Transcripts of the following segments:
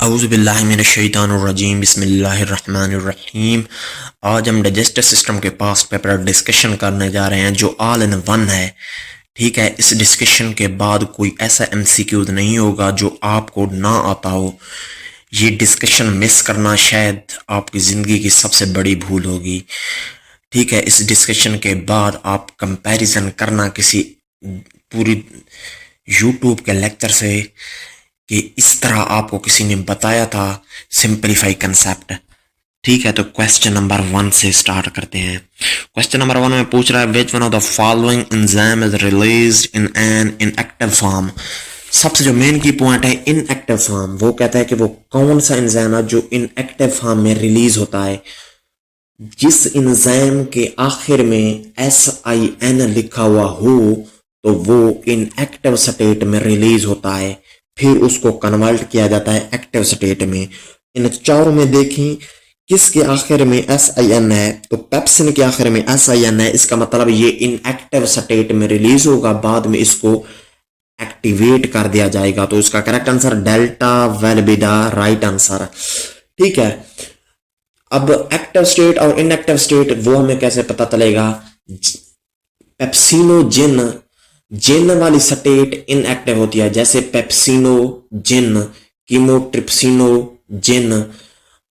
औज़ुबिल्लाहिमिनश्शैतानिर्रजीम बिस्मिल्लाहिर्रहमानिर्रहीम। आज हम डाइजेस्टिव सिस्टम के पास्ट पेपर डिस्कशन करने जा रहे हैं जो ऑल इन वन है। ठीक है, इस डिस्कशन के बाद कोई ऐसा एमसीक्यूज नहीं होगा जो आपको ना आता हो। ये डिस्कशन मिस करना शायद आपकी ज़िंदगी की सबसे बड़ी भूल होगी। ठीक है, इस डिस्कशन के बाद आप कंपैरिजन करना किसी पूरी यूट्यूब के लेक्चर से कि इस तरह आपको किसी ने बताया था सिंपलीफाई कंसेप्ट। ठीक है, तो क्वेश्चन नंबर 1 से स्टार्ट करते हैं। क्वेश्चन नंबर 1 में पूछ रहा है विच one of the following enzyme is released in an inactive form. सबसे जो मेन की पॉइंट है इनएक्टिव फॉर्म, वो कहता है कि वो कौन सा एंजाइम है जो इनएक्टिव फॉर्म में रिलीज होता है। जिस एंजाइम के आखिर में SIN लिखा हुआ हो तो वो इनएक्टिव स्टेट में रिलीज होता है, फिर उसको कन्वर्ट किया जाता है एक्टिव स्टेट में। इन चारों में देखें किसके आखिर में SIN है, तो पेप्सिन के आखिर में SIN है। इसका मतलब ये इनएक्टिव स्टेट में रिलीज होगा, बाद में इसको एक्टिवेट कर दिया जाएगा। तो इसका correct answer delta will be the right answer. ठीक है, अब एक्टिव स्टेट और इनएक्टिव स्टेट वो हमें कैसे पता चलेगा। पेप्सिनोजिन जिन वाली स्टेट इनएक्टिव होती है, जैसे पेप्सिनोजिन, कीमोट्रिप्सिनोजिन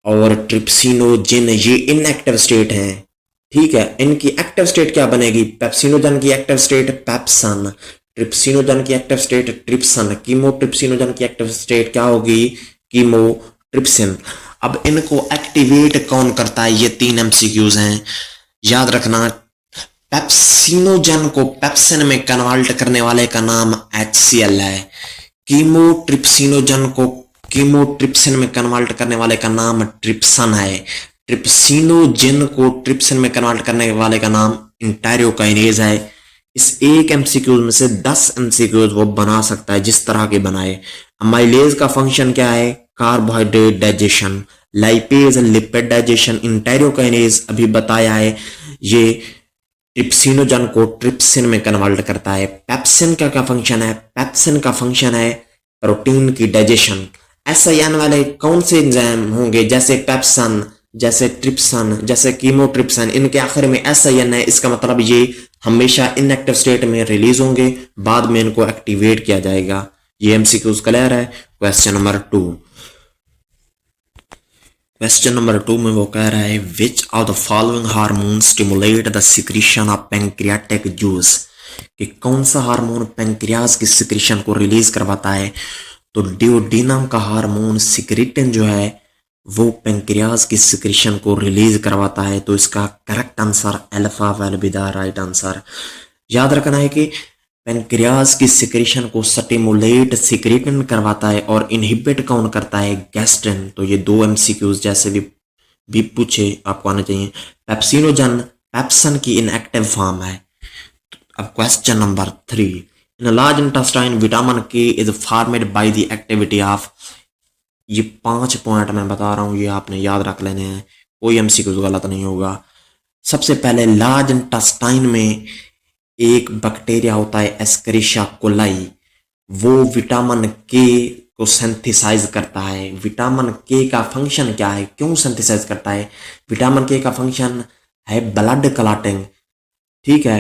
और ट्रिप्सिनोजिन, ये इनएक्टिव स्टेट हैं। ठीक है, इनकी एक्टिव स्टेट क्या बनेगी। पेप्सिनोजन की एक्टिव स्टेट पेप्सन, ट्रिप्सिनोजन की एक्टिव स्टेट ट्रिप्सन, कीमोट्रिप्सिनोजन की एक्टिव स्टेट क्या होगी, कीमोट्रिप्सिन। अब इनको एक्टिवेट कौन करता है, ये 3 MCQs हैं, याद रखना। पेप्सिनोजन को पेप्सिन में कन्वर्ट करने वाले का नाम HCl है। कीमोट्रिप्सिनोजन को कीमोट्रिप्सिन में कन्वर्ट करने वाले का नाम ट्रिप्सन है। ट्रिप्सिनोजिन को ट्रिप्सिन में कन्वर्ट करने वाले का नाम इंटेरोकाइनेज है। इस एक MCQ में से 10 MCQs वो बना सकता है जिस तरह के बनाए। अमाइलेज का फंक्शन क्या है, carbohydrate digestion. Lipase lipid digestion. Enterokinase अभी बताया है, ये ट्रिप्सिनोजन को ट्रिप्सिन में कन्वर्ट करता है। पेप्सिन का क्या फंक्शन है, पेप्सिन का फंक्शन है प्रोटीन की डाइजेशन। SIN वाले कौन से एंजाइम होंगे, जैसे पेप्सन, जैसे ट्रिप्सन, जैसे कीमोट्रिप्सन, इनके आखिर में SIN है। इसका मतलब ये हमेशा इनएक्टिव स्टेट में रिलीज होंगे, बाद में इनको एक्टिवेट किया जाएगा। ये MCQs क्लियर है। Question number 2। क्वेश्चन नंबर 2 में वो कह रहा है which of the following hormone stimulate the secretion of pancreatic juice, कि कौन सा हार्मोन पैंक्रियाज की सिक्रीशन को रिलीज करवाता है। तो डिओडिनम का हार्मोन सिक्रीटिन जो है वो पैंक्रियाज की सिक्रीशन को रिलीज करवाता है। तो इसका correct answer alpha will be the right answer. याद रखना है कि पैंक्रियाज की सिक्रीशन को स्टिमुलेट सिक्रीटिन करवाता है और इनहिबिट कौन करता है, गैस्ट्रिन। तो ये 2 MCQs जैसे भी पूछे आपको आना चाहिए। पेप्सिनोजन पेप्सन की इनएक्टिव फॉर्म है। अब question number 3। In large intestine vitamin K is formed by the activity of. ये 5 पॉइंट मैं बता रहा हूँ, ये आपने याद रख लेने हैं, कोई MCQs गलत नहीं होगा। सबसे पहले लार्ज इंटेस्टाइन में एक बैक्टीरिया होता है एस्करिशिया कोलाई, वो विटामिन K को सिंथेसाइज करता है। विटामिन K का फंक्शन क्या है, क्यों सिंथेसाइज करता है। विटामिन K का फंक्शन है ब्लड क्लॉटिंग। ठीक है,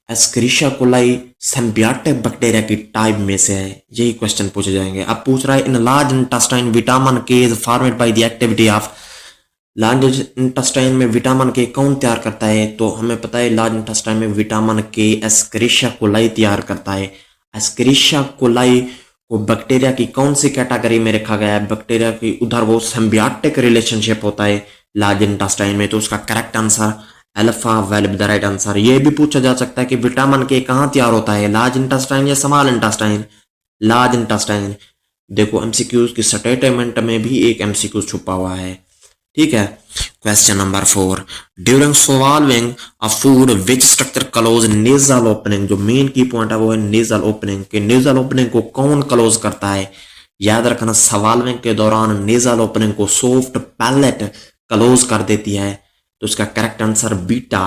एस्करिशिया कोलाई सिम्बियोटिक बैक्टीरिया की टाइप में से है, यही क्वेश्चन पूछे जाएंगे। अब पूछ रहा है इन large intestine vitamin K is formed by the activity of. Large intestine में विटामिन K कौन तैयार करता है, तो हमें पता है लार्ज इंटेस्टाइन में विटामिन K एस्करिशिया कोलाई तैयार करता है। एस्करिशिया कोलाई को बैक्टीरिया की कौन सी कैटेगरी में रखा गया है, बैक्टीरिया की उधर वो सिम्बियोटिक रिलेशनशिप होता है लार्ज इंटेस्टाइन में। तो उसका correct answer alpha will be the right answer. ये भी पूछा जा सकता है कि विटामिन K कहाँ तैयार होता है, लार्ज इंटेस्टाइन या स्मॉल इंटेस्टाइन। Large intestine. देखो MCQs की स्टेटमेंट में भी एक MCQ छुपा हुआ है। ठीक है, question number 4। During swallowing a food which structure close nasal opening. जो मेन की पॉइंट है वो है नेजल ओपनिंग, कि नेजल ओपनिंग को कौन क्लोज करता है। याद रखना स्वॉल्विंग के दौरान नेजल ओपनिंग को सॉफ्ट पैलेट क्लोज कर देती है। तो इसका करेक्ट आंसर बीटा।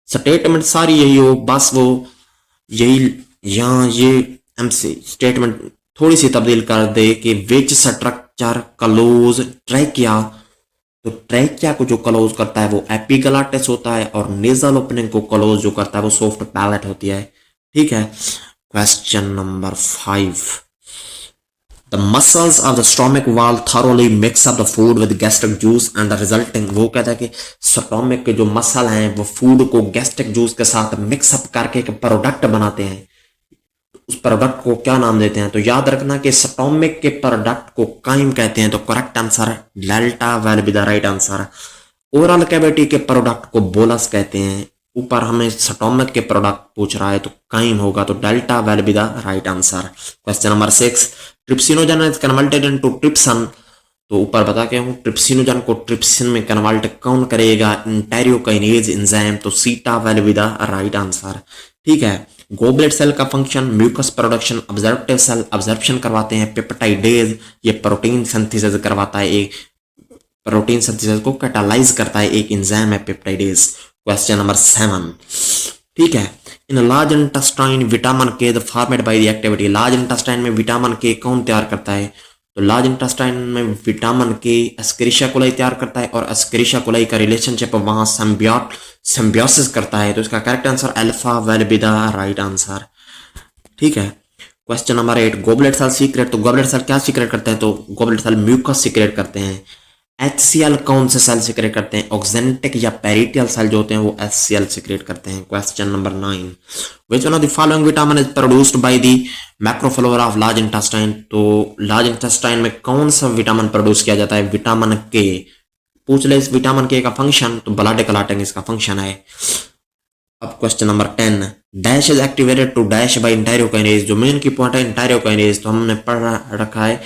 स्टेटमेंट सारी यही हो, बस वो यही यहाँ ये MC स्टेटमेंट थोड़ी सी तब्दील कर दे कि विच स्ट्रक्चर क्लोज ट्रैकिया, तो ट्रैकिया को जो क्लोज करता है वो एपिग्लॉटिस होता है और नेजल ओपनिंग को क्लोज जो करता है वो सॉफ्ट पैलेट होती है। ठीक है, question number 5, the muscles of the stomach wall thoroughly mix up the food with gastric juice and the resulting, वो कहता है कि स्टोमिक के जो मसल हैं वो फूड को गैस्ट्रिक जूस के साथ मिक्सअप करके एक प्रोडक्ट बनाते हैं। उस प्रोडक्ट को क्या नाम देते हैं? तो याद रखना कि स्टोमिक के प्रोडक्ट को काइम कहते हैं, तो correct answer delta will be the right answer. Oral cavity के प्रोडक्ट को बोलस कहते हैं। ऊपर हमें स्टोमिक के प्रोडक्ट पूछ रहा है तो काइम होगा, तो delta will be the right answer. Question number 6, trypsinogen is converted into trypsin, तो ऊपर बता के हूं ट्रिप्सिनोजन को ट्रिप्सिन में कन्वर्ट कौन करेगा? इंटेरियोकाइनेज एंजाइम, तो सीटा will be the right answer. ठीक है, गोबलेट सेल का function mucus production, absorptive cell absorption करवाते हैं, पेप्टाइडेज ये प्रोटीन सिंथेसिस करवाता है, एक प्रोटीन सिंथेसिस को कैटालाइज करता है एक एंजाइम है पेप्टाइडेज। क्वेश्चन नंबर 7, ठीक है, इन लार्ज इंटेस्टाइन विटामिन के the format by the activity, large intestine में विटामिन के कौन तैयार करता है? तो लार्ज इंटेस्टाइन में विटामिन के एस्केरिशिया कोलाई तैयार करता है और एस्केरिशिया कोलाई का रिलेशनशिप वहां सिम्बियोसिस करता है, तो इसका correct answer alpha will be the right answer. ठीक है, question number 8, goblet cell secrete, तो गोबलेट सेल क्या सीक्रेट करते हैं? तो गोबलेट सेल म्यूकस सीक्रेट करते हैं। HCl कौन से सेल सीक्रेट करते हैं? ऑक्जेंटिक या पेरिटियल सेल जो होते हैं वो HCl सीक्रेट करते हैं। Question number 9, which one of the following vitamin is produced by the macroflora of large intestine, तो लार्ज इंटेस्टाइन में कौन सा विटामिन प्रोड्यूस किया जाता है? विटामिन के। पूछ ले इस विटामिन के का फंक्शन, तो ब्लड क्लॉटिंग इसका फंक्शन है। अब question number 10, dash is activated to dash by enterokinase, जो मेन की पॉइंट है इंटेरियोकाइनेज, तो हमने पढ़ रखा है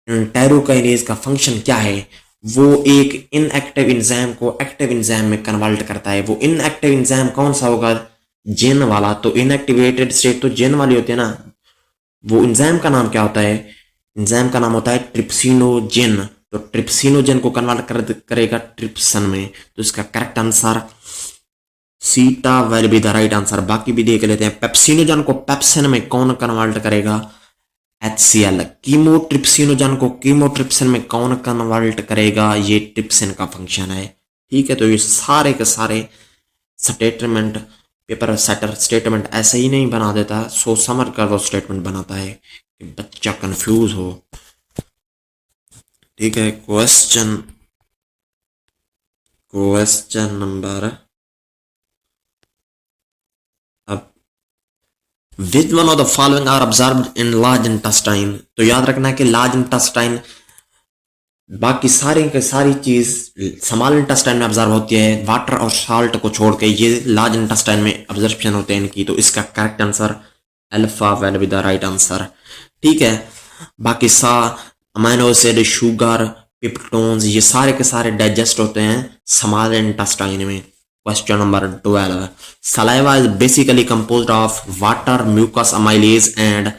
इंटेरियोकाइनेज का फंक्शन क्या है। वो एक इनएक्टिव एंजाइम को एक्टिव एंजाइम में कन्वर्ट करता है। वो इनएक्टिव एंजाइम कौन सा होगा? जेन वाला, तो इनएक्टिवेटेड स्टेट तो जेन वाली होती है ना। वो एंजाइम का नाम क्या होता है? एंजाइम का नाम होता है ट्रिप्सिनोजेन, तो ट्रिप्सिनोजेन को कन्वर्ट करेगा ट्रिप्सन में, तो इसका करेक्ट आंसर सीटा will be the right answer. बाकी भी देख लेते हैं, पेप्सिनोजन को पेप्सिन में कौन कन्वर्ट करेगा? HCl। कीमोट्रिप्सिनोजन को कीमोट्रिप्सिन में कौन कन्वर्ट करेगा? ये ट्रिप्सिन का फंक्शन है। ठीक है, तो ये सारे के सारे स्टेटमेंट पेपर सेटर स्टेटमेंट ऐसे ही नहीं बना देता, सोच समझ कर वो स्टेटमेंट बनाता है कि बच्चा कंफ्यूज हो। ठीक है, question number, which one of the following are observed in large intestine, तो याद रखना है कि लार्ज इंटेस्टाइन बाकी सारी के सारी चीज स्मॉल इंटेस्टाइन में ऑब्जर्व होती है, वाटर और साल्ट को छोड़ के ये लार्ज इंटेस्टाइन में ऑब्जर्वेशन होते हैं इनकी, तो इसका correct answer alpha will be the right answer. ठीक है, बाकी अमाइनो एसिड, शुगर, पेप्टोन्स ये सारे के सारे डाइजेस्ट होते हैं स्मॉल इंटेस्टाइन में। Question number 12, saliva is basically composed of water, mucus, amylase and,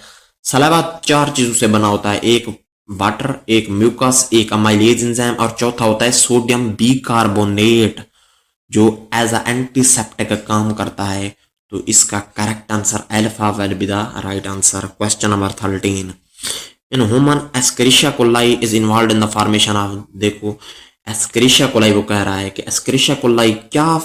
saliva 4 चीजों से बना होता है, एक वाटर, एक म्यूकस, एक अमाइलेज एंजाइम और चौथा होता है सोडियम बिकार्बोनेट जो एज अ एंटीसेप्टिक काम करता है, तो इसका correct answer alpha will be the right answer. Question number 13, in human Escherichia coli is involve in the formation of, देखो एस्केरिशिया कोलाई वो कह रहा है कि एस्केरिशिया कोलाई क्या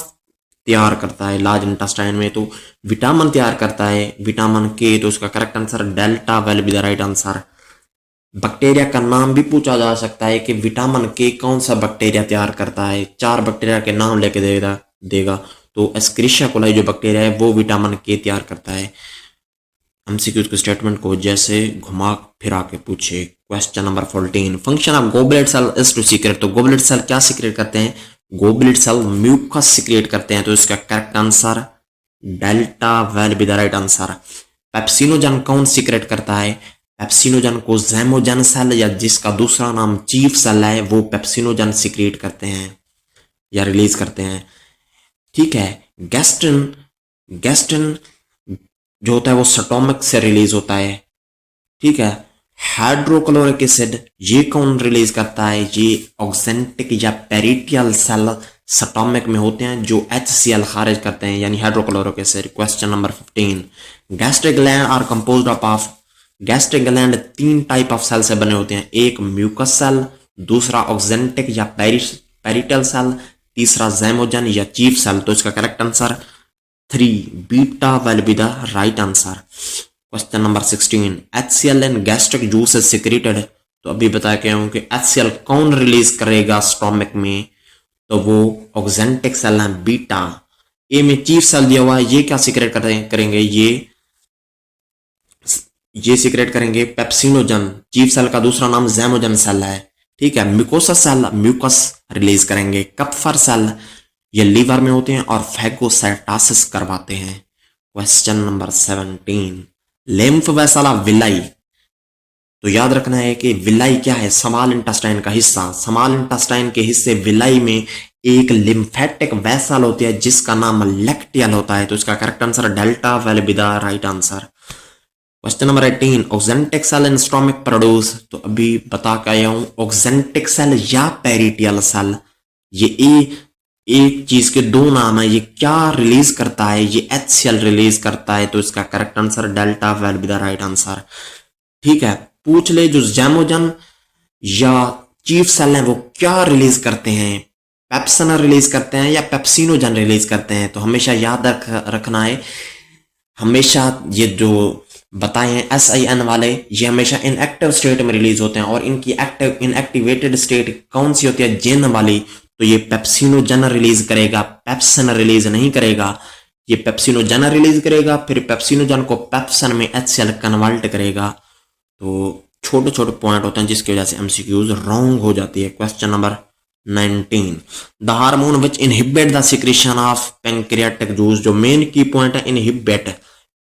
तैयार करता है लार्ज इंटेस्टाइन में, तो विटामिन तैयार करता है, विटामिन के, तो उसका correct answer delta will be the right answer. Bacteria का नाम भी पूछा जा सकता है कि विटामिन के कौन सा बैक्टीरिया तैयार करता है, 4 बैक्टीरिया के नाम लेके देगा, तो एस्केरिशिया कोलाई जो बैक्टीरिया है वो विटामिन के तैयार करता है। एमसीक्यूज के स्टेटमेंट को जैसे घुमा फिरा के पूछे। Question number 14, function of goblet cell is to secrete, तो गोबलेट सेल क्या सीक्रेट करते हैं? गोबलेट सेल म्यूकस सीक्रेट करते हैं, तो इसका correct answer delta will be the right answer. Pepsinogen कौन सीक्रेट करता है? पेप्सिनोजन को ज़ाइमोजन सेल या जिसका दूसरा नाम चीफ सेल है वो पेप्सिनोजन सीक्रेट करते हैं या रिलीज करते हैं। ठीक है, गैस्ट्रिन जो होता है वो स्टोमक से रिलीज होता है। ठीक है, हाइड्रोक्लोरिक एसिड ये कौन रिलीज करता है? ये ऑक्जेंटिक या पेरिटियल सेल स्टोमक में होते हैं जो HCl खारिज करते हैं यानी hydrochloric acid. Question number 15, gastric gland are composed of gastric gland 3 type of cell से बने होते हैं, एक म्यूकस सेल, दूसरा ऑक्जेंटिक या पेरिटल सेल, तीसरा ज़ाइमोजन या चीफ सेल। तो इसका correct answer 3 beta will be the right answer. Question number 16, HCl in gastric juice is secreted. तो अभी बताया क्या हूं कि HCl कौन रिलीज करेगा स्टोमक में, तो वो ऑक्जेंटिक सेल है बीटा। ए में चीफ सेल दिया हुआ है, ये क्या सीक्रेट करेंगे, ये सीक्रेट करेंगे पेप्सिनोजन। चीफ सेल का दूसरा नाम ज़ाइमोजन सेल है, ठीक है। म्यूकोसा सेल म्यूकस रिलीज करेंगे। कप्फर सेल ये लीवर में होते हैं और फैगोसाइटोसिस करवाते हैं। Question number 17, lymph vessel of villi. तो याद रखना है कि विलाई क्या है, स्मॉल इंटेस्टाइन का हिस्सा। स्मॉल इंटेस्टाइन के हिस्से विलाई में एक लिम्फेटिक वेसल होती है जिसका नाम लैक्टियल होता है। तो इसका correct answer delta will be the right answer. Question number 18, oxyntic cell in stomach produce. तो अभी बता के आया हूं ऑक्जेंटिक सेल या पेरिटियल सेल, ये एक चीज के दो नाम है। ये क्या रिलीज करता है, ये HCl रिलीज करता है। तो इसका correct answer delta will be the right answer, ठीक है। पूछ ले जो ज़ाइमोजन या चीफ सेल है वो क्या रिलीज करते हैं, पेप्सिन रिलीज करते हैं या पेप्सिनोजन रिलीज करते हैं। तो हमेशा याद रखना है, हमेशा ये जो बताए हैं SIN वाले, ये हमेशा इनएक्टिव स्टेट में रिलीज होते हैं और इनकी एक्टिव इनएक्टिवेटेड स्टेट कौन सी होती है, जिन वाली। तो ये पेप्सिनोजन रिलीज करेगा, पेप्सिन रिलीज नहीं करेगा। ये पेप्सिनोजन रिलीज करेगा, फिर पेप्सिनोजन को पेप्सिन में HCl कन्वर्ट करेगा। तो छोटे छोटे पॉइंट होते हैं जिसकी वजह से MCQs रॉन्ग हो जाती है। Question number 19, the hormone which inhibit the secretion of pancreatic juice. जो मेन की पॉइंट है इनहिबिट,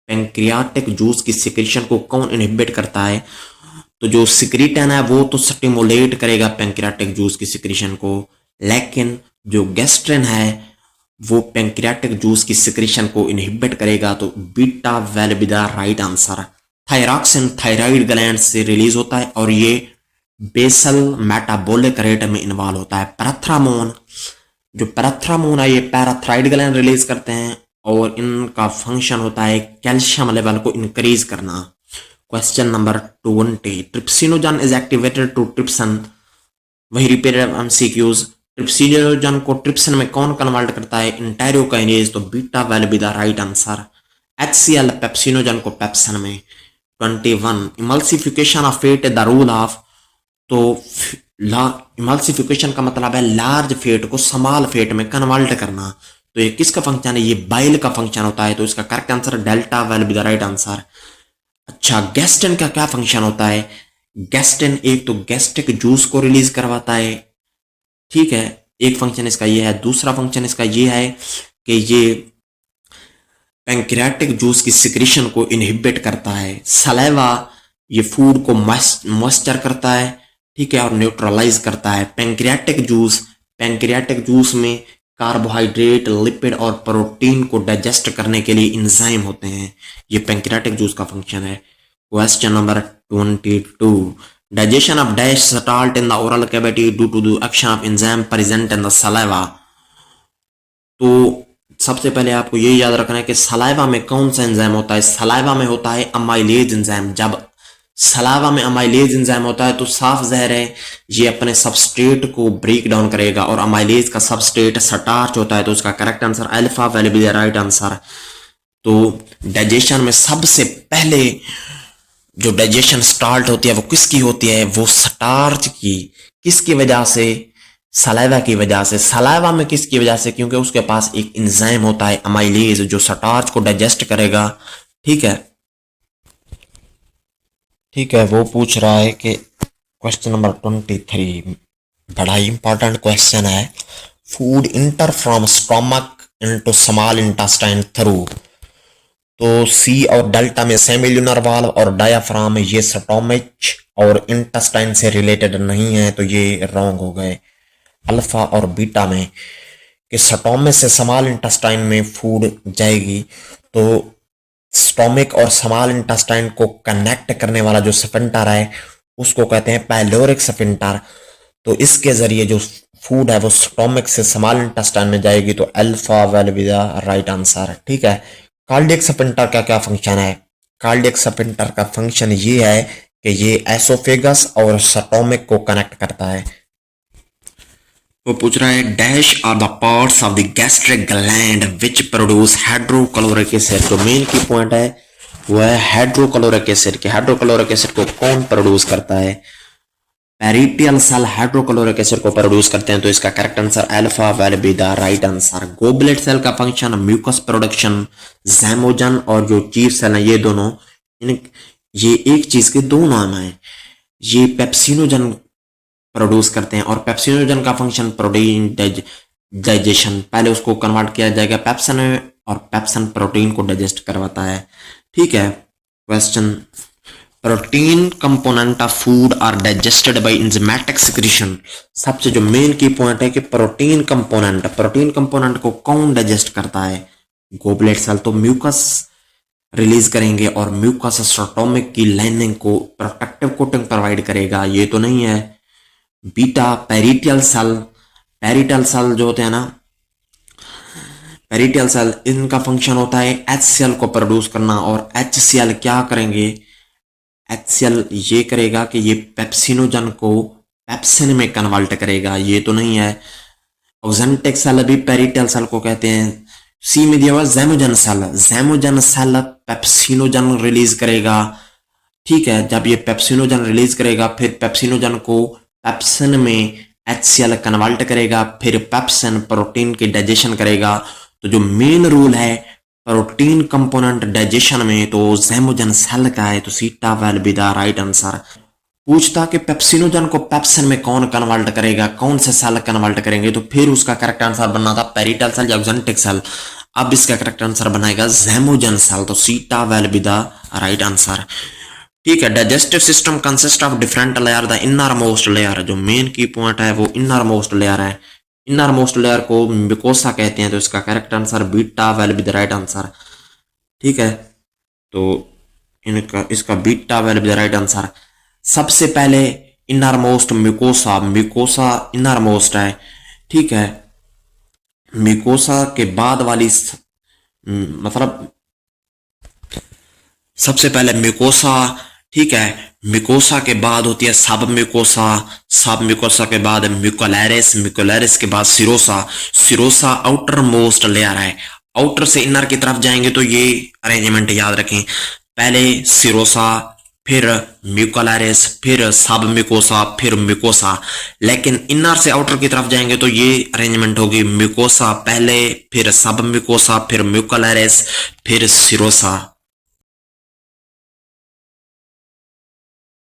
पैंक्रियाटिक जूस की सिक्रीशन को कौन इनहिबिट करता है, तो जो सिक्रीटन है वो तो स्टिमुलेट करेगा पैंक्रियाटिक जूस की सिक्रीशन को, लेकिन जो गैस्ट्रिन है वो पैंक्रियाटिक जूस की सिक्रीशन को इनहिबिट करेगा। तो beta will be the right answer. Thyroxine thyroid gland से रिलीज होता है और ये बेसल मेटाबॉलिक रेट में इन्वॉल्व होता है। पैराथ्रामोन, जो पैराथ्रामोन है ये पैराथाइड ग्लैंड रिलीज करते हैं और इनका फंक्शन होता है कैल्शियम लेवल को इंक्रीज करना। Question number 20, trypsinogen is activated to trypsin. वही रिपीटेड MCQs, ट्रिप्सिनोजन को ट्रिप्सन में कौन कन्वर्ट करता है, इंटेरोकाइनेज। तो beta will be the right answer. HCl pepsinogen को पेप्सिन में। 21, emulsification of fat the rule of. तो इमल्सिफिकेशन का मतलब है लार्ज फैट को स्मॉल फैट में कन्वर्ट करना। तो ये किसका फंक्शन है, ये बाइल का फंक्शन होता है। तो इसका correct answer delta will be the right answer. अच्छा, गैस्ट्रिन का क्या फंक्शन होता है, गैस्ट्रिन एक तो गैस्ट्रिक जूस को रिलीज करवाता है, ठीक है, एक फंक्शन इसका ये है। दूसरा फंक्शन इसका ये है कि ये पैंक्रियाटिक जूस की सिक्रीशन को इनहिबिट करता है। सलाइवा ये फूड को मॉइस्चर करता है, ठीक है, और न्यूट्रलाइज करता है। पैंक्रियाटिक जूस में कार्बोहाइड्रेट, लिपिड और प्रोटीन को डाइजेस्ट करने के लिए एंजाइम होते हैं। ये पैंक्रियाटिक जूस का फंक्शन है। Question number 22, digestion of dash start in the oral cavity due to the action of enzyme present in the saliva. तो सबसे पहले आपको ये याद रखना है कि सलाइवा में कौन सा एंजाइम होता है, सलाइवा में होता है अमाइलेज एंजाइम। जब सलाइवा में अमाइलेज एंजाइम होता है तो साफ ज़ाहिर है ये अपने सबस्ट्रेट को ब्रेक डाउन करेगा और अमाइलेज का सबस्ट्रेट स्टार्च होता है। तो उसका correct answer alpha will be the right answer. तो डाइजेशन में सबसे पहले जो डाइजेशन स्टार्ट होती है वो किसकी होती है, वो स्टार्च की। किसकी वजह से, सलाइवा की वजह से। सलाइवा में किसकी वजह से, क्योंकि उसके पास एक एंजाइम होता है अमाइलेज जो स्टार्च को डाइजेस्ट करेगा, ठीक है, ठीक है। वो पूछ रहा है कि क्वेश्चन नंबर 23 बड़ा ही इंपॉर्टेंट क्वेश्चन है, food inter from stomach into small intestine through. तो सी और डेल्टा में सेमिल्यूनर वाल्व और डायाफ्राम ये स्टोमच और इंटेस्टाइन से रिलेटेड नहीं है, तो ये रॉन्ग हो गए। अल्फा और बीटा में कि स्टोमक से स्मॉल इंटेस्टाइन में फूड जाएगी, तो स्टोमक और स्मॉल इंटेस्टाइन को कनेक्ट करने वाला जो स्फिंक्टर है उसको कहते हैं पाइलोरिक स्फिंक्टर। तो इसके जरिए जो फूड है वो स्टोमक से स्मॉल इंटेस्टाइन में जाएगी। तो alpha will be the right answer, ठीक है। कार्डियक स्फिंक्टर का क्या फंक्शन है, कार्डियक स्फिंक्टर का फंक्शन ये है कि ये एसोफेगस और स्टोमक को कनेक्ट करता है। वो पूछ रहा है dash are the parts of the gastric gland which produce hydrochloric acid. जो मेन की पॉइंट है वो है हाइड्रोक्लोरिक एसिड के। हाइड्रोक्लोरिक एसिड को कौन प्रोड्यूस करता है? पेरिटियल सेल हाइड्रोक्लोरिक एसिड को प्रोड्यूस करते हैं। तो इसका correct answer alpha will be the right answer. Goblet cell का फंक्शन म्यूकस प्रोडक्शन, ज़ैमोजन और जो चीफ सेल है ये दोनों ये एक चीज के दो नाम है। ये पेप्सिनोजन प्रोड्यूस करते हैं और पेप्सिनोजन का फंक्शन प्रोटीन डाइजेशन। पहले उसको कन्वर्ट किया जाएगा पेप्सन में और पेप्सन प्रोटीन को डाइजेस्ट करवाता है। ठीक है, question protein component of food are digested by enzymatic secretion. सबसे जो मेन की पॉइंट है कि प्रोटीन कंपोनेंट को कौन डाइजेस्ट करता है? Goblet cell. तो म्यूकस रिलीज करेंगे और म्यूकस स्टोमक की लाइनिंग को प्रोटेक्टिव कोटिंग प्रोवाइड करेगा, ये तो नहीं है। बीटा पेरिटियल सेल जो होते हैं ना, पेरिटियल सेल, इनका फंक्शन होता है HCl को प्रोड्यूस करना। और HCl क्या करेंगे? HCl ये करेगा कि ये पेप्सिनोजन को पेप्सिन में कन्वर्ट करेगा, ये तो नहीं है। ऑक्जेंटिक सेल भी पेरिटियल सेल को कहते हैं। सी में दिया हुआ ज़ैमोजन सेल पेप्सिनोजन रिलीज करेगा। ठीक है, जब ये पेप्सिनोजन रिलीज करेगा फिर पेप्सिनोजन को पेप्सिन में HCl कन्वर्ट करेगा, फिर पेप्सिन प्रोटीन की डाइजेशन करेगा। तो जो मेन रूल है प्रोटीन कंपोनेंट डाइजेशन में तो ज़ैमोजन सेल का है। तो सीटा will be the right answer. पूछता कि पेप्सिनोजन को पेप्सिन में कौन कन्वर्ट करेगा, कौन से सेल कन्वर्ट करेंगे, तो फिर उसका करेक्ट आंसर बनना था पेरिटल सेल या ऑक्जेंटिक सेल। अब इसका करेक्ट आंसर बनाएगा ज़ैमोजन सेल। तो सीटा will be the right answer. ठीक है, digestive system consist of different layer. The inner most layer, जो मेन की पॉइंट है वो इनर मोस्ट लेयर है। इनर मोस्ट लेयर को म्यूकोसा कहते हैं। तो इसका correct answer beta will be the right answer. ठीक है, तो इसका beta will be the right answer. सबसे पहले inner most mucosa inner most है। ठीक है, म्यूकोसा के बाद वाली मतलब सबसे पहले म्यूकोसा। ठीक है, म्यूकोसा के बाद होती है सब म्यूकोसा के बाद म्यूकोलैरिस के बाद सिरोसा आउटर मोस्ट लेयर है। आउटर से इनर की तरफ जाएंगे तो ये अरेंजमेंट याद रखें, पहले सिरोसा, फिर म्यूकोलैरिस, फिर सब म्यूकोसा, फिर म्यूकोसा। लेकिन इनर से आउटर की तरफ जाएंगे तो ये अरेंजमेंट होगी म्यूकोसा पहले, फिर सब म्यूकोसा, फिर म्यूकोलैरिस, फिर सिरोसा।